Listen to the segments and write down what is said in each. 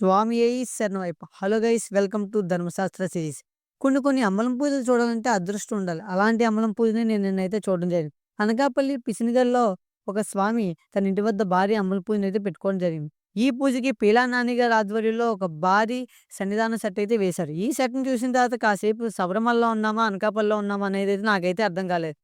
స్వామియే శరణమయ్యప్ప. Hello guys, welcome to ధర్మశాస్త్ర సిరీస్. కొన్ని అమ్మలం పూజలు చూడాలంటే అదృష్టం ఉండాలి. అలాంటి అమ్మలం పూజని నేను నిన్నైతే చూడడం జరిగింది. అనకాపల్లి పిసినిగల్లో ఒక స్వామి తన ఇంటి వద్ద భారీ అమ్మల పూజనైతే పెట్టుకోవడం జరిగింది. ఈ పూజకి పీలా నాని గారి ఆధ్వర్యంలో ఒక భారీ సన్నిధాన సెట్ అయితే వేశారు. ఈ సెట్‌ని చూసిన తర్వాత కాసేపు శబరిమలలో ఉన్నామా, అనకాపల్లిలో ఉన్నామా అనేదైతే నాకైతే అర్థం కాలేదు.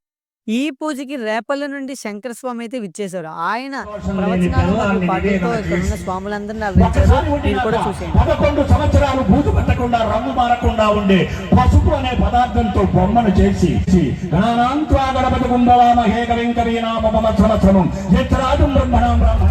ఈ పూజకి రేపల్లె నుండి శంకర స్వామి అయితే విచ్చేశారు. ఆయన ప్రవచనాలు మరియు పాటలతో ఇక్కడున్న స్వాములందరిని అలరించారు. మీరు కూడా చూసేయండి. 11 సంవత్సరాలు బూజు పట్టకుండా రంగు మారకుండా ఉండే పసుపు అనే పదార్థంతో బొమ్మను చేసి గణానాంత్వా గణపతి కుంభవామహే కవిం కవీనామమ సంవత్సరం యత్రాజం బ్రహ్మణాం బ్రహ్మ.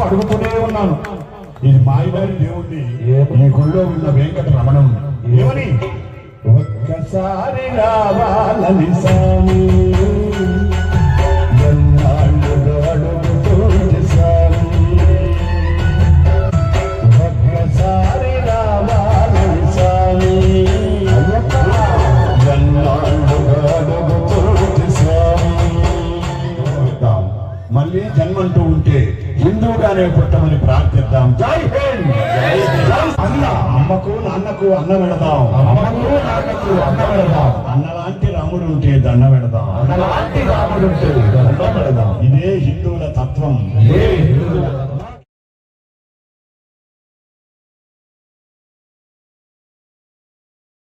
అడుగుతూనే ఉన్నాను, ఇది మాయదారి దేవుణ్ణి, ఈ గుళ్ళో ఉన్న వెంకట రమణం ఏమని ఒక్కసారి రావాలని స్వామి అడుగుతుంది స్వామి, ఒక్కసారి రావాలని స్వామి అడుగుతుంది స్వామి. మళ్ళీ జన్మంటూ ఉంటే హిందూగానే పుట్టమని ప్రార్థిద్దాం. జై హింద్. అన్న అమ్మకు నాన్నకు అన్న పెడదాం, అమ్మకు నాన్నకు అన్న పెడదాం. అన్నలాంటి రాముడు ఉంటే దండ పెడదాం, అన్నలాంటి రాముడు ఉంటే దండ పెడదాం. ఇదే హిందువుల తత్వం.